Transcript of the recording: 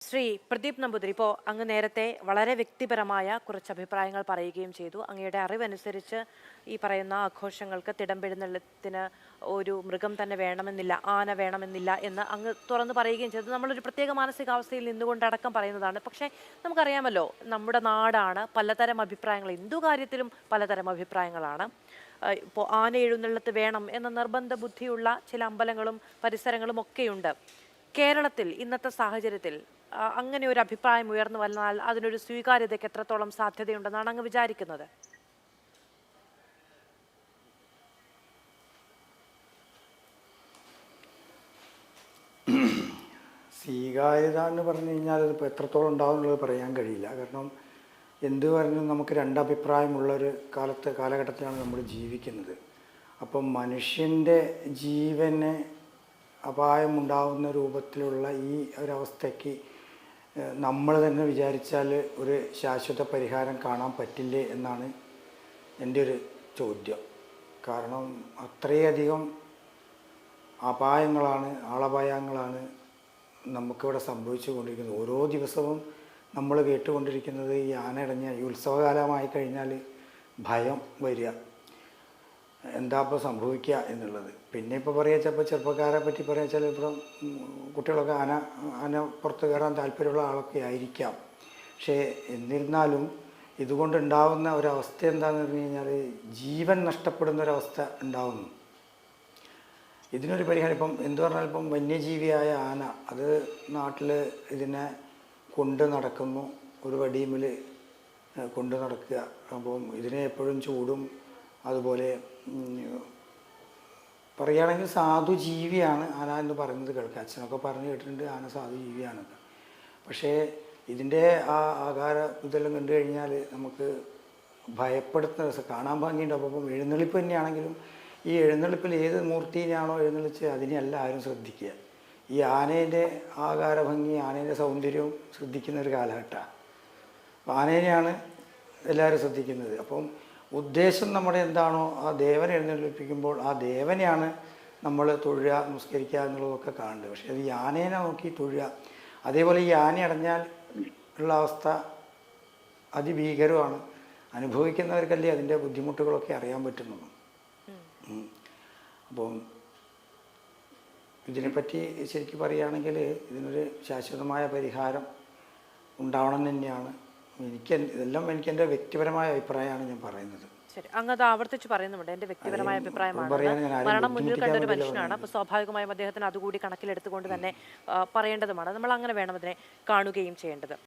ശ്രീ പ്രദീപ് നമ്പൂതിരി, ഇപ്പോൾ അങ്ങ് നേരത്തെ വളരെ വ്യക്തിപരമായ കുറച്ച് അഭിപ്രായങ്ങൾ പറയുകയും ചെയ്തു. അങ്ങയുടെ അറിവനുസരിച്ച് ഈ പറയുന്ന ആഘോഷങ്ങൾക്ക് തിടമ്പെഴുന്നള്ളത്തിന് ഒരു മൃഗം തന്നെ വേണമെന്നില്ല, ആന വേണമെന്നില്ല എന്ന് അങ്ങ് തുറന്നു പറയുകയും ചെയ്തു. നമ്മളൊരു പ്രത്യേക മാനസികാവസ്ഥയിൽ നിന്നുകൊണ്ടടക്കം പറയുന്നതാണ്. പക്ഷേ നമുക്കറിയാമല്ലോ, നമ്മുടെ നാടാണ്, പലതരം അഭിപ്രായങ്ങൾ, എന്തു കാര്യത്തിലും പലതരം അഭിപ്രായങ്ങളാണ്. ഇപ്പോൾ ആന എഴുന്നള്ളത്ത് വേണം എന്ന നിർബന്ധ ബുദ്ധിയുള്ള ചില അമ്പലങ്ങളും പരിസരങ്ങളും ഒക്കെയുണ്ട്. കേരളത്തിൽ ഇന്നത്തെ സാഹചര്യത്തിൽ അങ്ങനെ ഒരു അഭിപ്രായം ഉയർന്നു വന്നാൽ അതിനൊരു സ്വീകാര്യതയ്ക്ക് എത്രത്തോളം സാധ്യതയുണ്ടെന്നാണ് അങ്ങ് വിചാരിക്കുന്നത്? സ്വീകാര്യത എന്ന് പറഞ്ഞു കഴിഞ്ഞാൽ അതിപ്പോൾ എത്രത്തോളം ഉണ്ടാവും എന്നുള്ളത് പറയാൻ കഴിയില്ല. കാരണം എന്ത് പറഞ്ഞാലും നമുക്ക് രണ്ടഭിപ്രായമുള്ളൊരു കാലഘട്ടത്തിലാണ് നമ്മൾ ജീവിക്കുന്നത്. അപ്പം മനുഷ്യൻ്റെ ജീവന് അപായമുണ്ടാകുന്ന രൂപത്തിലുള്ള ഈ ഒരവസ്ഥയ്ക്ക് നമ്മൾ തന്നെ വിചാരിച്ചാൽ ഒരു ശാശ്വത പരിഹാരം കാണാൻ പറ്റില്ലേ എന്നാണ് എൻ്റെ ഒരു ചോദ്യം. കാരണം അത്രയധികം അപായങ്ങളാണ്, ആളപായങ്ങളാണ് നമുക്കിവിടെ സംഭവിച്ചു കൊണ്ടിരിക്കുന്നത്. ഓരോ ദിവസവും നമ്മൾ കേട്ടുകൊണ്ടിരിക്കുന്നത് ഈ ആനയടഞ്ഞ ഈ ഉത്സവകാലമായി കഴിഞ്ഞാൽ ഭയം വരിക, എന്താ ഇപ്പോൾ സംഭവിക്കുക എന്നുള്ളത്. പിന്നെ ഇപ്പോൾ പറയുക ചിലപ്പോൾ ചെറുപ്പക്കാരെ പറ്റി പറയുക, ചിലപ്പോൾ കുട്ടികളൊക്കെ ആന പുറത്ത് കയറാൻ താല്പര്യമുള്ള ആളൊക്കെ ആയിരിക്കാം. പക്ഷേ എന്നിരുന്നാലും ഇതുകൊണ്ടുണ്ടാകുന്ന ഒരവസ്ഥ എന്താണെന്ന് പറഞ്ഞു കഴിഞ്ഞാൽ ജീവൻ നഷ്ടപ്പെടുന്ന ഒരവസ്ഥ ഉണ്ടാകുന്നു. ഇതിനൊരു പരിഹാരം ഇപ്പം എന്തു പറഞ്ഞാൽ, ഇപ്പം വന്യജീവിയായ ആന അത് നാട്ടിൽ ഇതിനെ കൊണ്ട് നടക്കുന്നു, ഒരു വടിയുമിൽ കൊണ്ട് നടക്കുക. അപ്പം ഇതിനെ എപ്പോഴും ചൂടും, അതുപോലെ പറയുകയാണെങ്കിൽ സാധു ജീവിയാണ് ആന എന്ന് പറയുന്നത് കേൾക്കുക. അച്ഛനൊക്കെ പറഞ്ഞു കേട്ടിട്ടുണ്ട് ആന സാധു ജീവിയാണെന്ന്. പക്ഷേ ഇതിൻ്റെ ആ ആകാര ഇതെല്ലാം കണ്ടു കഴിഞ്ഞാൽ നമുക്ക് ഭയപ്പെടുത്തുന്ന രസം, കാണാൻ ഭംഗിയുണ്ടാവും. അപ്പം എഴുന്നള്ളിപ്പ് തന്നെയാണെങ്കിലും ഈ എഴുന്നള്ളിപ്പിൽ ഏത് മൂർത്തിനെയാണോ എഴുന്നള്ളിച്ച് അതിനെയല്ല ആരും ശ്രദ്ധിക്കുക. ഈ ആനേൻ്റെ ആകാര ഭംഗി, ആനേൻ്റെ സൗന്ദര്യവും ശ്രദ്ധിക്കുന്ന ഒരു കാലഘട്ടമാണ്. അപ്പം ആനേനെയാണ് എല്ലാവരും ശ്രദ്ധിക്കുന്നത്. അപ്പം ഉദ്ദേശം നമ്മുടെ എന്താണോ ആ ദേവനെ എഴുന്നള്ളിപ്പിക്കുമ്പോൾ ആ ദേവനെയാണ് നമ്മൾ തൊഴുക, നമസ്കരിക്കുക എന്നുള്ളതൊക്കെ കാണുന്നത്. പക്ഷേ അത് ഈ ആനേനെ നോക്കി തൊഴുക. അതേപോലെ ഈ ആന അടഞ്ഞാൽ ഉള്ള അവസ്ഥ അതിഭീകരമാണ്. അനുഭവിക്കുന്നവർക്കല്ലേ അതിൻ്റെ ബുദ്ധിമുട്ടുകളൊക്കെ അറിയാൻ പറ്റുന്നുള്ളൂ. അപ്പം ഇതിനെപ്പറ്റി ശരിക്കും പറയുകയാണെങ്കിൽ ഇതിനൊരു ശാശ്വതമായ പരിഹാരം ഉണ്ടാവണം തന്നെയാണ് ഇതെല്ലാം എൻ്റെ വ്യക്തിപരമായ അഭിപ്രായമാണ് ഞാൻ പറയുന്നത്. ശരി, അങ്ങ് അത് ആവർത്തിച്ച് പറയുന്നുണ്ട്, എൻ്റെ വ്യക്തിപരമായ അഭിപ്രായമാണ്. മരണം മുന്നിൽ കണ്ട ഒരു മനുഷ്യനാണ്. അപ്പോൾ സ്വാഭാവികമായും അദ്ദേഹത്തിന് അതുകൂടി കണക്കിലെടുത്തുകൊണ്ട് തന്നെ പറയേണ്ടതുമാണ്. നമ്മൾ അങ്ങനെ വേണം അതിനെ കാണുകയും ചെയ്യേണ്ടത്.